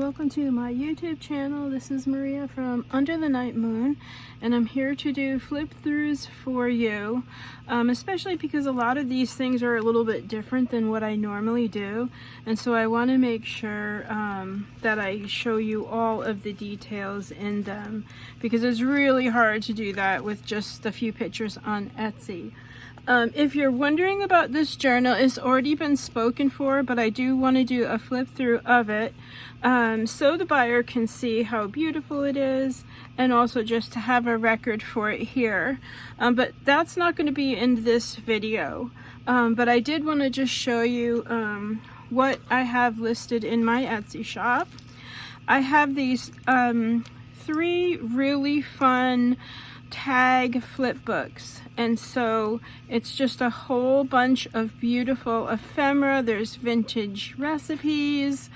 welcome to my YouTube channel. This is Maria from Under the Night Moon, and I'm here to do flip throughs for you, especially because a lot of these things are a little bit different than what I normally do, and so I want to make sure that I show you all of the details in them, because it's really hard to do that with just a few pictures on Etsy. If you're wondering about this journal, it's already been spoken for, but I do want to do a flip through of it so the buyer can see how beautiful it is, and also just to have a record for it here. But that's not going to be in this video. But I did want to just show you what I have listed in my Etsy shop. I have these 3 really fun tag flip books, and so it's just a whole bunch of beautiful ephemera. There's vintage recipes,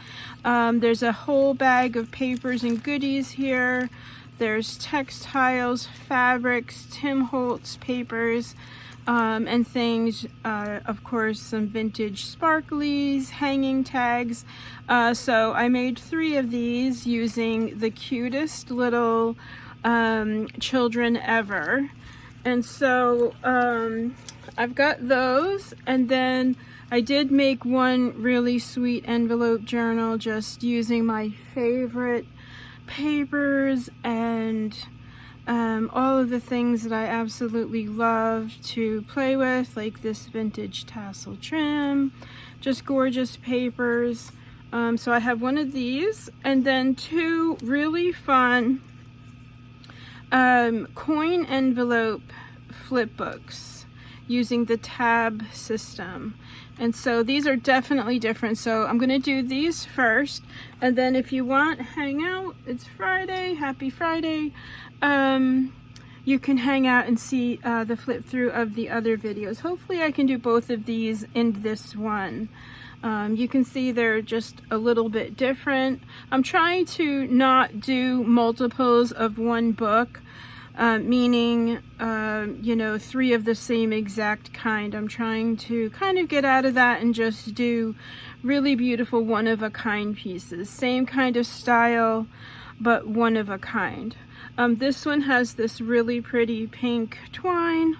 there's a whole bag of papers and goodies here, there's textiles, fabrics, Tim Holtz papers, and things, of course some vintage sparklies, hanging tags. So I made 3 of these using the cutest little children ever, and so I've got those, and then I did make one really sweet envelope journal just using my favorite papers and all of the things that I absolutely love to play with, like this vintage tassel trim, just gorgeous papers. So I have one of these, and then 2 really fun coin envelope flip books using the Tab system. And so these are definitely different, so I'm going to do these first, and then if you want, hang out. It's Friday, happy Friday. You can hang out and see the flip through of the other videos. Hopefully I can do both of these in this one. You can see they're just a little bit different. I'm trying to not do multiples of one book, meaning, you know, 3 of the same exact kind. I'm trying to kind of get out of that and just do really beautiful one-of-a-kind pieces. Same kind of style, but one of a kind. This one has this really pretty pink twine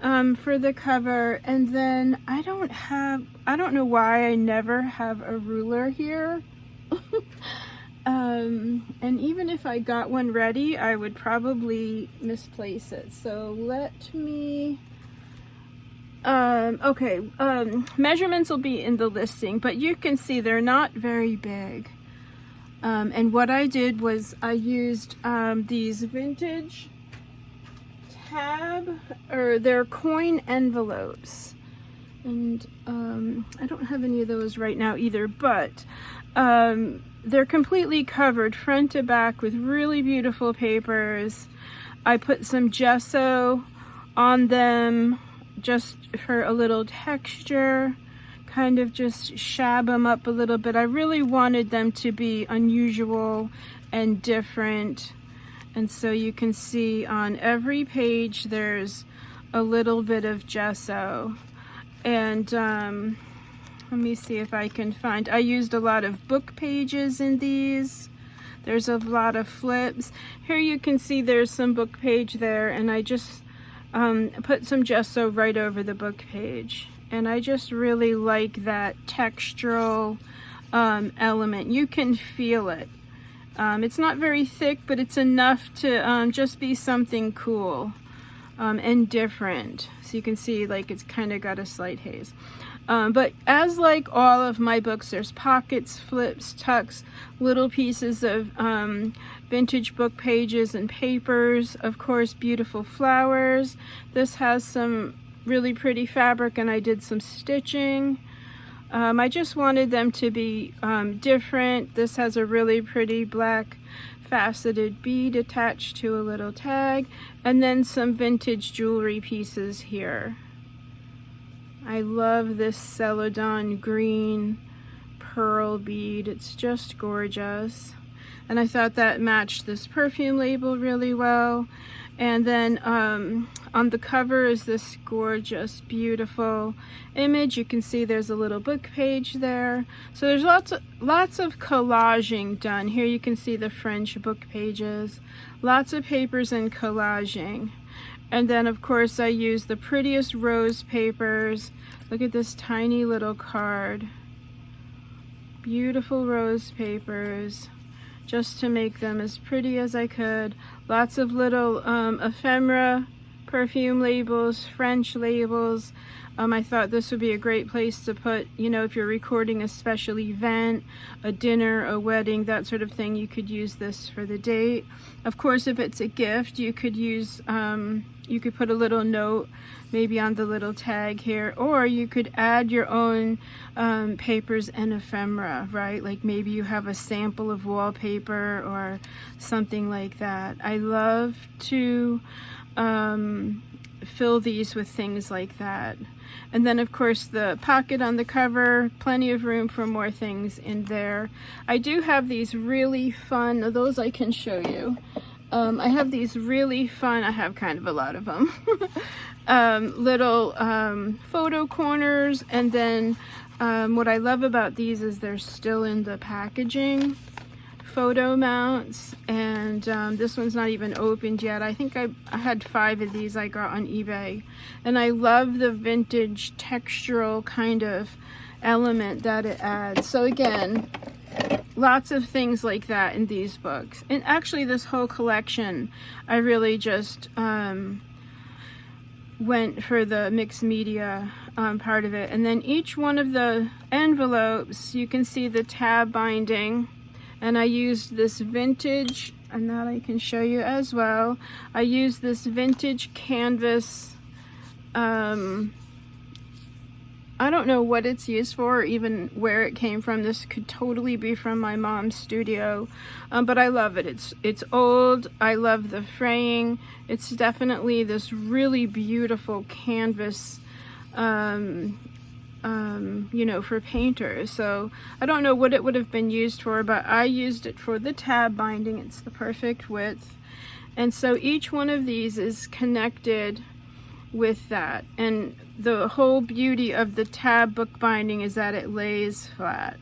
for the cover, and then I don't know why I never have a ruler here. And even if I got one ready, I would probably misplace it. So let me, okay, measurements will be in the listing, but you can see they're not very big. And what I did was I used these vintage Tab, or they're coin envelopes, and I don't have any of those right now either, but they're completely covered front to back with really beautiful papers. I put some gesso on them just for a little texture, kind of just shab them up a little bit. I really wanted them to be unusual and different. And so you can see on every page there's a little bit of gesso. And let me see if I can find, I used a lot of book pages in these. There's a lot of flips. Here you can see there's some book page there, and I just put some gesso right over the book page. And I just really like that textural element. You can feel it. It's not very thick, but it's enough to just be something cool and different. So you can see, like, it's kind of got a slight haze. But as like all of my books, there's pockets, flips, tucks, little pieces of vintage book pages and papers. Of course, beautiful flowers. This has some really pretty fabric, and I did some stitching. I just wanted them to be different. This has a really pretty black faceted bead attached to a little tag, and then some vintage jewelry pieces here. I love this celadon green pearl bead. It's just gorgeous. and I thought that matched this perfume label really well. And then on the cover is this gorgeous, beautiful image. You can see there's a little book page there. So there's lots of collaging done. Here you can see the French book pages. Lots of papers and collaging. And then of course I use the prettiest rose papers. Look at this tiny little card. Beautiful rose papers, just to make them as pretty as I could. Lots of little ephemera perfume labels, French labels. I thought this would be a great place to put, you know, if you're recording a special event, a dinner, a wedding, that sort of thing, you could use this for the date. Of course, if it's a gift, you could use, you could put a little note maybe on the little tag here, or you could add your own papers and ephemera, right? Like maybe you have a sample of wallpaper or something like that. I love to fill these with things like that. And then of course the pocket on the cover, plenty of room for more things in there. I do have these really fun, those I can show you. I have these really fun, I have kind of a lot of them, little photo corners. And then what I love about these is they're still in the packaging. Photo mounts, and this one's not even opened yet. I think I had 5 of these I got on eBay, and I love the vintage textural kind of element that it adds. So again, lots of things like that in these books, and actually this whole collection I really just went for the mixed media part of it. And then each one of the envelopes, you can see the tab binding. And I used this vintage, and that I can show you as well. I used this vintage canvas. I don't know what it's used for or even where it came from. This could totally be from my mom's studio, but I love it. It's old. I love the fraying. It's definitely this really beautiful canvas, you know, for painters. So I don't know what it would have been used for, but I used it for the tab binding. It's the perfect width. And so each one of these is connected with that. And the whole beauty of the tab book binding is that it lays flat.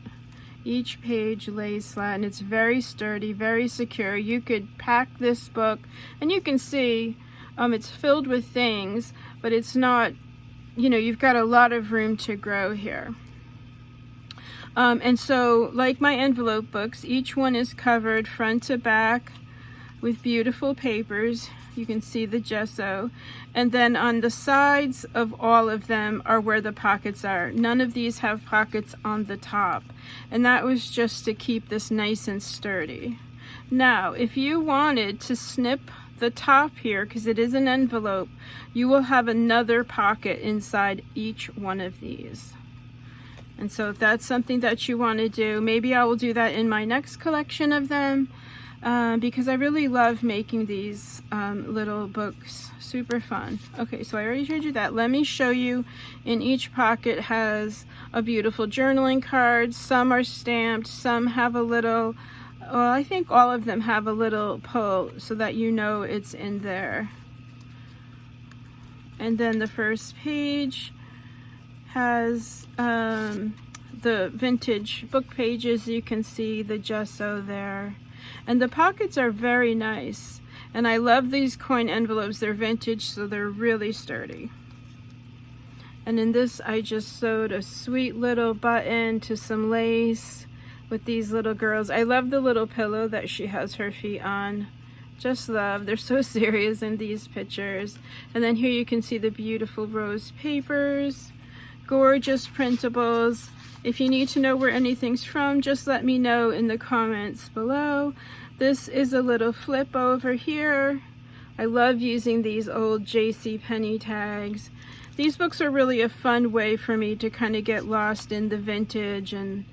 Each page lays flat, and it's very sturdy, very secure. You could pack this book, and you can see it's filled with things, but it's not, you know, you've got a lot of room to grow here. And so, like my envelope books, each one is covered front to back with beautiful papers. You can see the gesso. And then on the sides of all of them are where the pockets are. None of these have pockets on the top. And that was just to keep this nice and sturdy. Now, if you wanted to snip the top here, because it is an envelope, you will have another pocket inside each one of these. And so if that's something that you want to do, maybe I will do that in my next collection of them, because I really love making these little books. Super fun. Okay, so I already showed you that. Let me show you. In each pocket has a beautiful journaling card. Some are stamped, some have a little, well, I think all of them have a little pull so that you know it's in there. And then the first page has the vintage book pages. You can see the gesso there. And the pockets are very nice. And I love these coin envelopes. They're vintage, so they're really sturdy. And in this, I just sewed a sweet little button to some lace with these little girls. I love the little pillow that she has her feet on. Just love. They're so serious in these pictures. And then here you can see the beautiful rose papers. Gorgeous printables. If you need to know where anything's from, just let me know in the comments below. This is a little flip over here. I love using these old JCPenney tags. These books are really a fun way for me to kind of get lost in the vintage and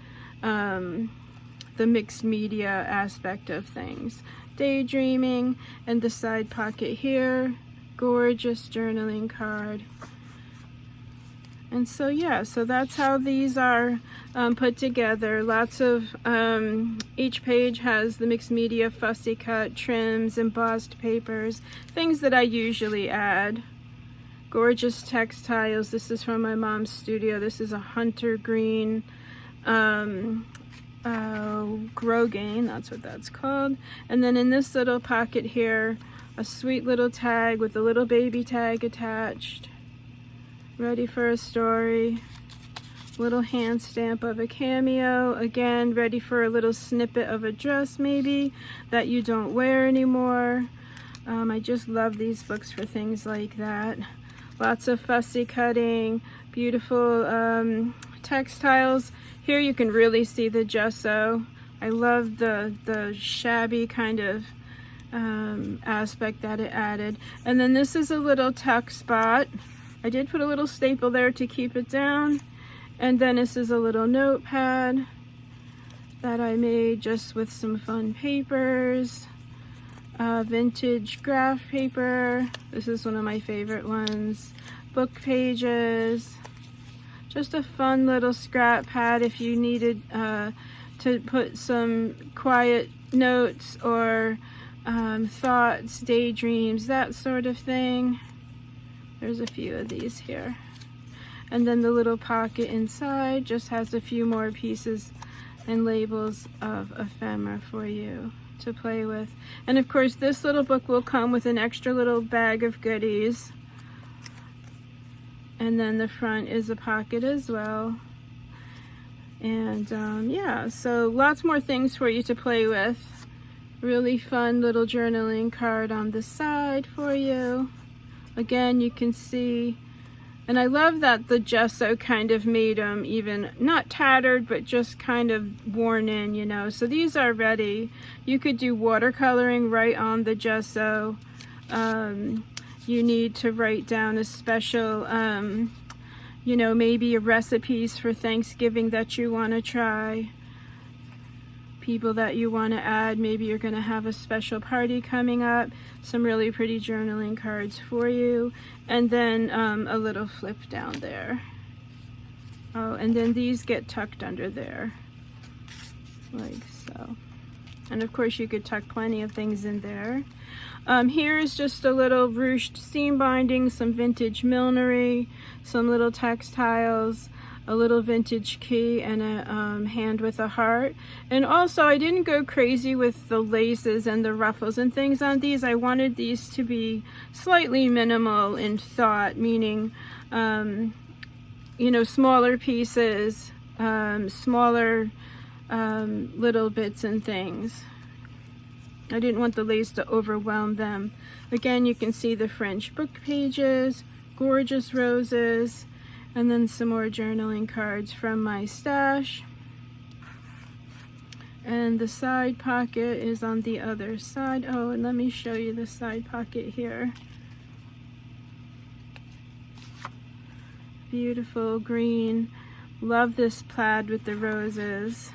the mixed media aspect of things. Daydreaming, and the side pocket here. Gorgeous journaling card. And so yeah, so that's how these are put together. Lots of, each page has the mixed media fussy cut, trims, embossed papers, things that I usually add. Gorgeous textiles. This is from my mom's studio. This is a hunter green Grosgrain, that's what that's called. And then in this little pocket here, a sweet little tag with a little baby tag attached. Ready for a story. Little hand stamp of a cameo. Again, ready for a little snippet of a dress maybe that you don't wear anymore. I just love these books for things like that. Lots of fussy cutting, beautiful textiles. Here you can really see the gesso. I love the shabby kind of aspect that it added. And then this is a little tuck spot. I did put a little staple there to keep it down. And then this is a little notepad that I made just with some fun papers. Vintage graph paper. This is one of my favorite ones. Book pages. Just a fun little scrap pad if you needed to put some quiet notes or thoughts, daydreams, that sort of thing. There's a few of these here. And then the little pocket inside just has a few more pieces and labels of ephemera for you to play with. And of course this little book will come with an extra little bag of goodies. And then the front is a pocket as well. And yeah, so lots more things for you to play with. Really fun little journaling card on the side for you. Again, you can see, and I love that the gesso kind of made them even not tattered, but just kind of worn in, you know. So these are ready. You could do watercoloring right on the gesso. You need to write down a special, you know, maybe recipes for Thanksgiving that you want to try. People that you want to add. Maybe you're going to have a special party coming up. Some really pretty journaling cards for you. And then a little flip down there. Oh, and then these get tucked under there. Like so. And of course you could tuck plenty of things in there. Here is just a little ruched seam binding, some vintage millinery, some little textiles, a little vintage key, and a hand with a heart. And also I didn't go crazy with the laces and the ruffles and things on these. I wanted these to be slightly minimal in thought, meaning you know, smaller pieces, smaller little bits and things. I didn't want the lace to overwhelm them. Again, you can see the French book pages, gorgeous roses, and then some more journaling cards from my stash. And the side pocket is on the other side. Oh, and let me show you the side pocket here. Beautiful green. Love this plaid with the roses.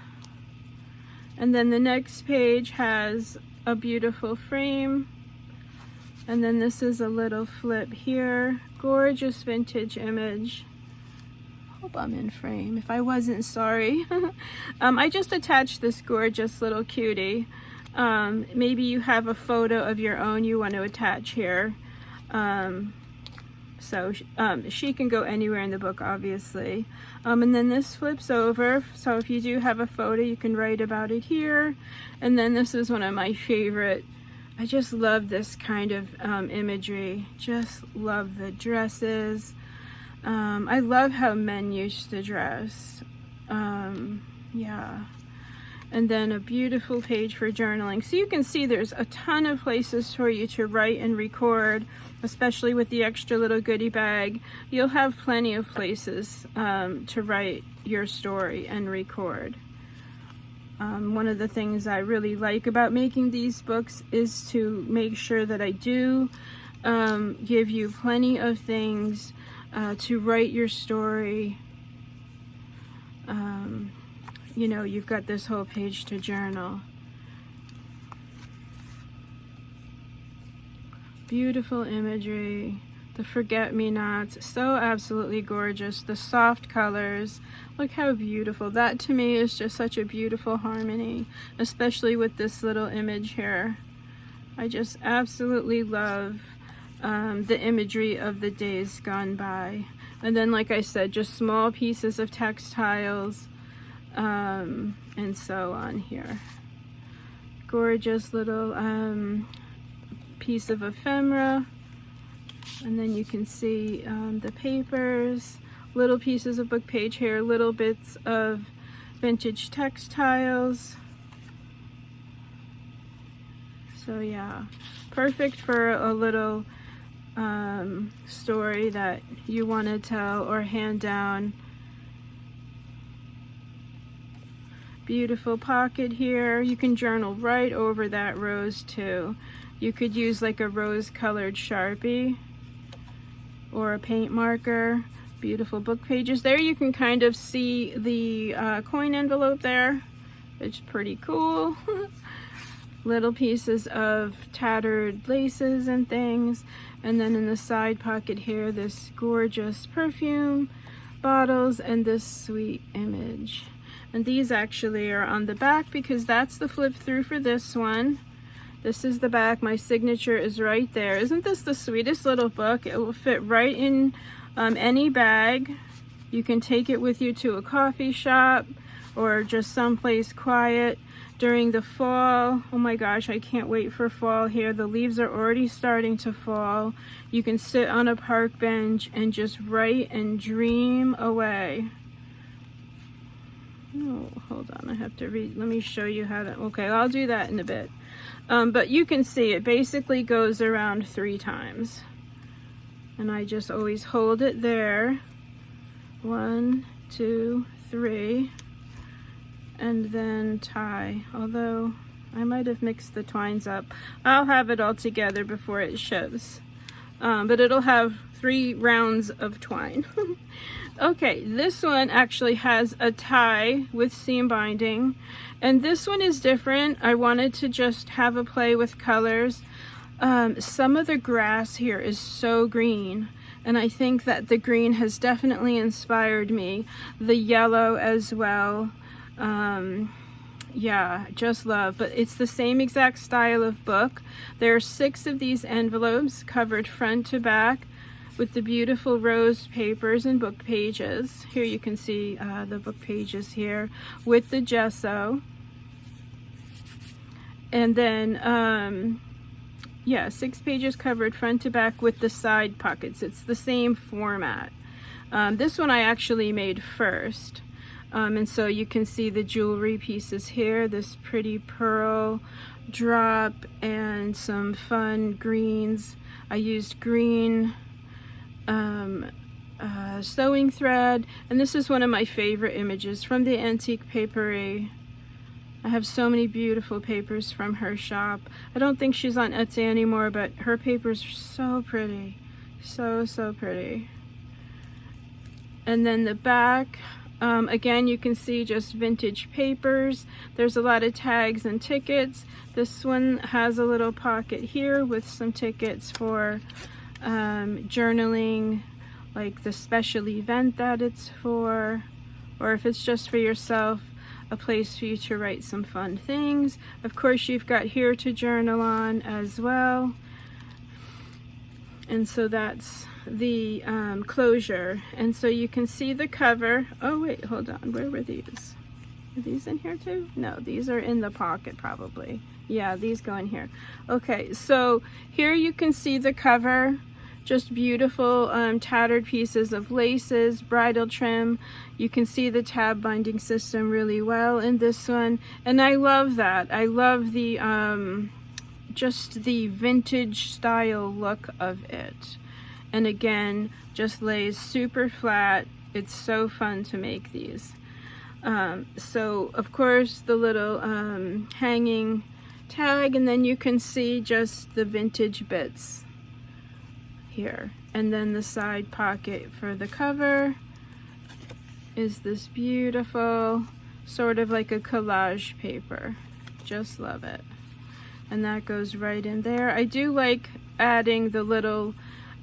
And then the next page has a beautiful frame. And then this is a little flip here. Gorgeous vintage image. Hope I'm in frame. If I wasn't, sorry. I just attached this gorgeous little cutie. Maybe you have a photo of your own you want to attach here. So she can go anywhere in the book, obviously. And then this flips over, so if you do have a photo, you can write about it here. And then this is one of my favorite. I just love this kind of imagery. Just love the dresses. I love how men used to dress. Yeah. And then a beautiful page for journaling. So you can see there's a ton of places for you to write and record, especially with the extra little goodie bag. You'll have plenty of places to write your story and record. One of the things I really like about making these books is to make sure that I do give you plenty of things to write your story. You know, you've got this whole page to journal. Beautiful imagery, the forget-me-nots, so absolutely gorgeous. The soft colors, look how beautiful. That to me is just such a beautiful harmony, especially with this little image here. I just absolutely love the imagery of the days gone by. And then, like I said, just small pieces of textiles and so on here. Gorgeous little piece of ephemera. And then you can see the papers, little pieces of book page here, little bits of vintage textiles. So yeah, perfect for a little story that you want to tell or hand down. Beautiful pocket here. You can journal right over that rose too. You could use like a rose colored Sharpie or a paint marker. Beautiful book pages. There you can kind of see the coin envelope there. It's pretty cool. Little pieces of tattered laces and things. And then in the side pocket here, this gorgeous perfume bottles and this sweet image. And these actually are on the back because that's the flip through for this one. This is the back. My signature is right there. Isn't this the sweetest little book? It will fit right in any bag. You can take it with you to a coffee shop or just someplace quiet during the fall. Oh my gosh, I can't wait for fall here. The leaves are already starting to fall. You can sit on a park bench and just write and dream away. Oh, hold on, I have to read. Let me show you how to, okay, I'll do that in a bit. But you can see it basically goes around 3 times. And I just always hold it there. 1, 2, 3. And then tie, although I might have mixed the twines up. I'll have it all together before it shows. But it'll have 3 rounds of twine. Okay, this one actually has a tie with seam binding. And this one is different. I wanted to just have a play with colors. Some of the grass here is so green. And I think that the green has definitely inspired me. The yellow as well. Yeah, just love. But it's the same exact style of book. There are 6 of these envelopes covered front to back with the beautiful rose papers and book pages. Here you can see the book pages here with the gesso. And then yeah, 6 pages covered front to back with the side pockets. It's the same format. This one I actually made first. And so you can see the jewelry pieces here, this pretty pearl drop and some fun greens. I used green sewing thread, and this is one of my favorite images from the Antique Paperie. I have so many beautiful papers from her shop. I don't think she's on Etsy anymore, but her papers are so pretty. So pretty. And then the back, again, you can see just vintage papers. There's a lot of tags and tickets. This one has a little pocket here with some tickets for journaling, like the special event that it's for, or if it's just for yourself, a place for you to write some fun things. Of course, you've got here to journal on as well. And so that's the closure. And so you can see the cover. Oh wait, hold on, where were these? Are these in here too? No, these are in the pocket probably. Yeah, these go in here. Okay, so here you can see the cover. Just beautiful tattered pieces of laces, bridal trim. You can see the tab binding system really well in this one. And I love that. I love the just the vintage style look of it. And again, just lays super flat. It's so fun to make these. So of course the little hanging tag, and then you can see just the vintage bits here. And then the side pocket for the cover is this beautiful sort of like a collage paper. Just love it. And that goes right in there. I do like adding the little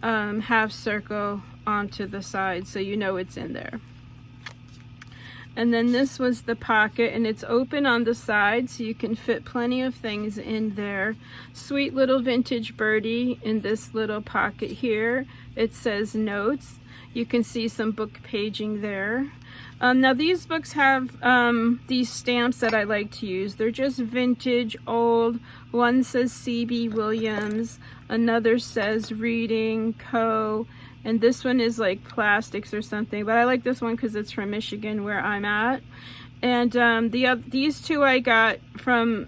half circle onto the side so you know it's in there. And then this was the pocket, and it's open on the side so you can fit plenty of things in there. Sweet little vintage birdie in this little pocket here. It says notes. You can see some book paging there. Now these books have these stamps that I like to use. They're just vintage, old. One says C.B. Williams, another says Reading Co., and this one is like plastics or something, but I like this one because it's from Michigan where I'm at. And these two I got from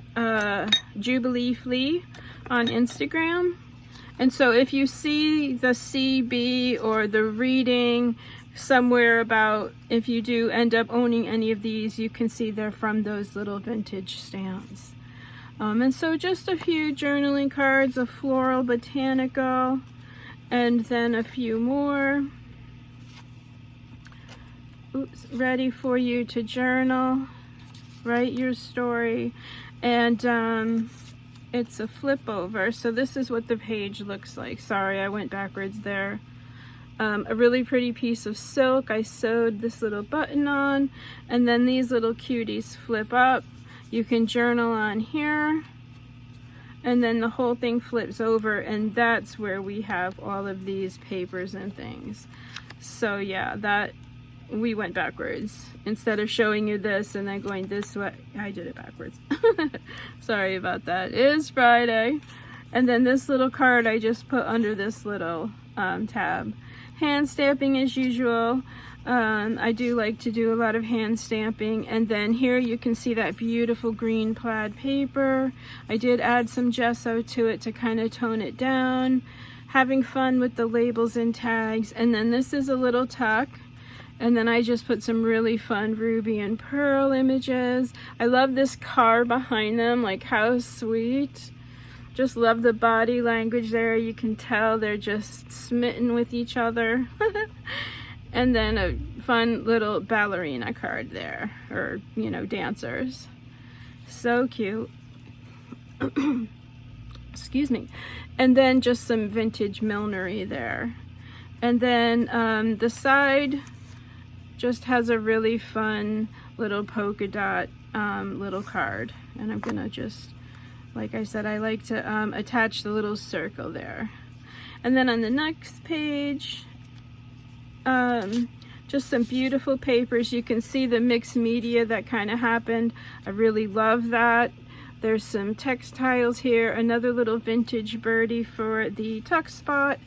Jubilee Flea on Instagram. And so if you see the CB or the Reading somewhere about, if you do end up owning any of these, you can see they're from those little vintage stamps. And so just a few journaling cards, a floral botanical, and then a few more. Oops, ready for you to journal, write your story, and it's a flip over. So this is what the page looks like. Sorry, I went backwards there. A really pretty piece of silk. I sewed this little button on, and then these little cuties flip up. You can journal on here, and then the whole thing flips over, and that's where we have all of these papers and things. So yeah, that we went backwards. Instead of showing you this and then going this way, I did it backwards. Sorry about that. It is Friday. And then this little card I just put under this little tab. Hand stamping as usual. I do like to do a lot of hand stamping. And then here you can see that beautiful green plaid paper. I did add some gesso to it to kind of tone it down. Having fun with the labels and tags. And then this is a little tuck. And then I just put some really fun ruby and pearl images. I love this car behind them, like how sweet. Just love the body language there. You can tell they're just smitten with each other. And then a fun little ballerina card there, or, you know, dancers. So cute. Excuse me. And then just some vintage millinery there. And then the side just has a really fun little polka dot little card. And I'm gonna just, like I said, I like to attach the little circle there. And then on the next page, just some beautiful papers. You can see the mixed media that kind of happened. I really love that. There's some textiles here, another little vintage birdie for the tuck spot,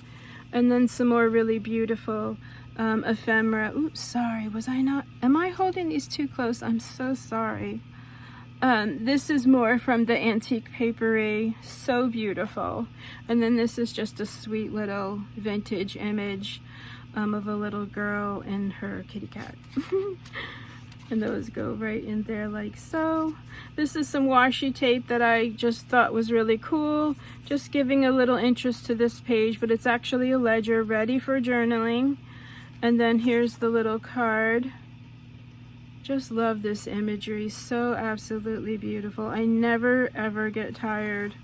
and then some more really beautiful ephemera. Oops, sorry, was I not? Am I holding these too close? I'm so sorry. This is more from the antique papery, so beautiful. And then this is just a sweet little vintage image of a little girl and her kitty cat. And those go right in there like so. This is some washi tape that I just thought was really cool, just giving a little interest to this page, but it's actually a ledger ready for journaling. And then here's the little card. Just love this imagery, so absolutely beautiful. I never ever get tired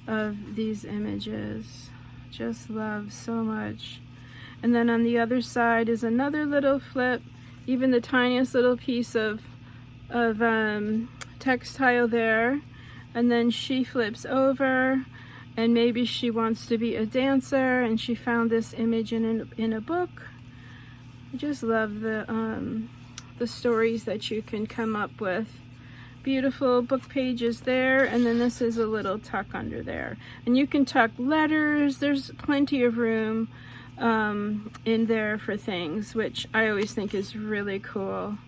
of these images. Just love so much. And then on the other side is another little flip, even the tiniest little piece of textile there. And then she flips over, and maybe she wants to be a dancer, and she found this image in a book. I just love the stories that you can come up with. Beautiful book pages there, and then this is a little tuck under there. And you can tuck letters. There's plenty of room in there for things, which I always think is really cool.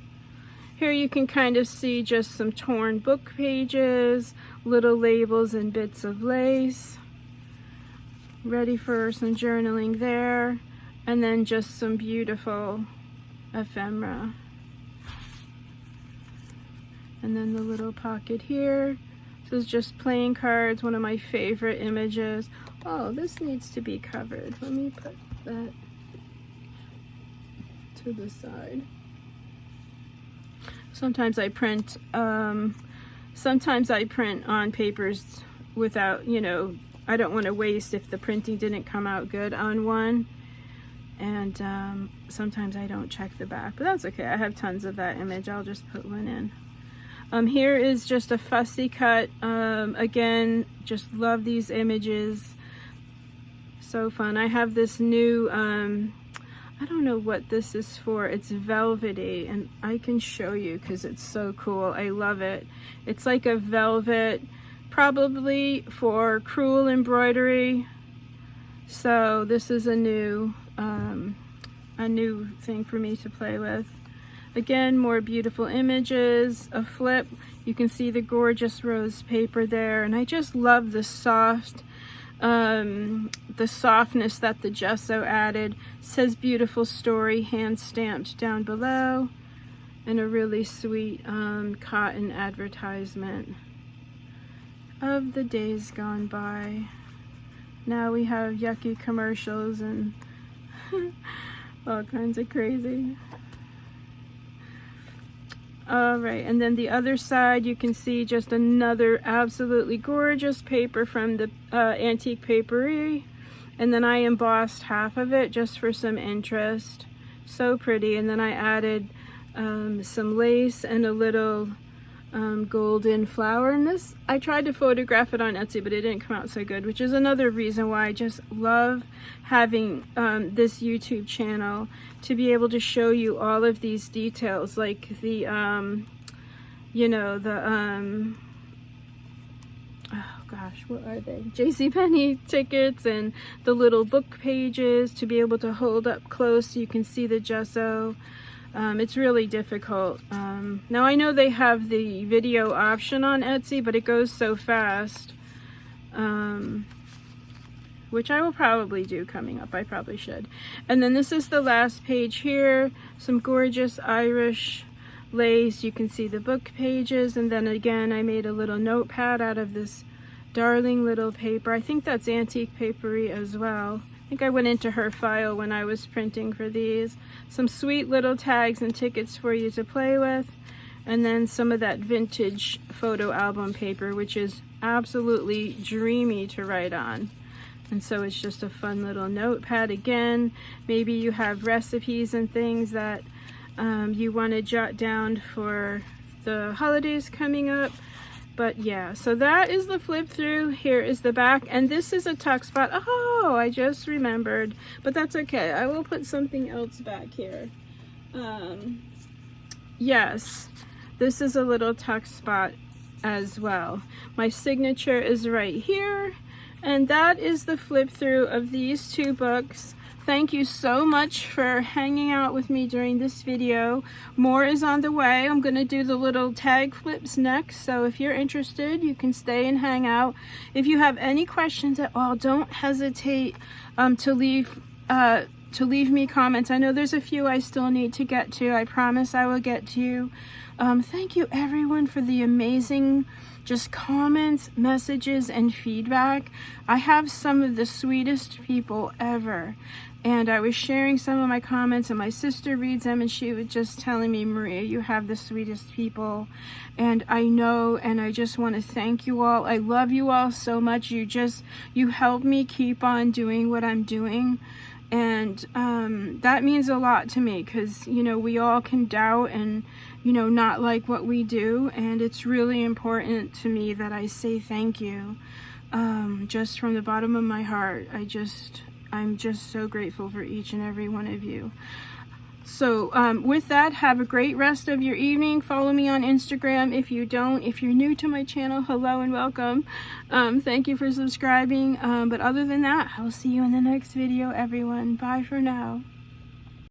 Here you can kind of see just some torn book pages, little labels and bits of lace. Ready for some journaling there. And then just some beautiful ephemera. And then the little pocket here. This is just playing cards, one of my favorite images. Oh, this needs to be covered. Let me put that to the side. Sometimes I print on papers without, you know, I don't want to waste if the printing didn't come out good on one. And sometimes I don't check the back, but that's okay. I have tons of that image. I'll just put one in. Here is just a fussy cut. Again, just love these images. So fun. I have this new, I don't know what this is for. It's velvety, and I can show you because it's so cool. I love it. It's like a velvet, probably for crewel embroidery. So this is a new thing for me to play with. Again, more beautiful images, a flip. You can see the gorgeous rose paper there, and I just love the softness that the gesso added. It says beautiful story, hand stamped down below, and a really sweet cotton advertisement of the days gone by. Now we have yucky commercials and all kinds of crazy. All right, and then the other side, you can see just another absolutely gorgeous paper from the Antique Paperie. And then I embossed half of it just for some interest. So pretty. And then I added some lace and a little golden flower. And this, I tried to photograph it on Etsy, but it didn't come out so good, which is another reason why I just love having this YouTube channel, to be able to show you all of these details, like the you know, the oh gosh, what are they? JCPenney tickets, and the little book pages to be able to hold up close so you can see the gesso. It's really difficult. Now I know they have the video option on Etsy, but it goes so fast, which I will probably do coming up. I probably should. And then this is the last page here. Some gorgeous Irish lace. You can see the book pages, and then again I made a little notepad out of this darling little paper. I think that's Antique Paperie as well. I think I went into her file when I was printing for these. Some sweet little tags and tickets for you to play with, and then some of that vintage photo album paper, which is absolutely dreamy to write on. And so it's just a fun little notepad. Again, maybe you have recipes and things that you want to jot down for the holidays coming up. But yeah, so that is the flip through. Here is the back, and this is a tuck spot. Oh, I just remembered, but that's okay. I will put something else back here. Yes, this is a little tuck spot as well. My signature is right here, and that is the flip through of these two books. Thank you so much for hanging out with me during this video. More is on the way. I'm going to do the little tag flips next, so if you're interested, you can stay and hang out. If you have any questions at all, don't hesitate to leave me comments. I know there's a few I still need to get to. I promise I will get to you. Thank you everyone for the amazing just comments, messages, and feedback. I have some of the sweetest people ever. And I was sharing some of my comments, and my sister reads them, and she was just telling me, Maria, you have the sweetest people. And I know, and I just want to thank you all. I love you all so much. You help me keep on doing what I'm doing. And that means a lot to me, because, you know, we all can doubt and, you know, not like what we do. And it's really important to me that I say thank you, just from the bottom of my heart. I'm just so grateful for each and every one of you. So with that, have a great rest of your evening. Follow me on Instagram if you don't. If you're new to my channel, hello and welcome. Thank you for subscribing. But other than that, I'll see you in the next video, everyone. Bye for now.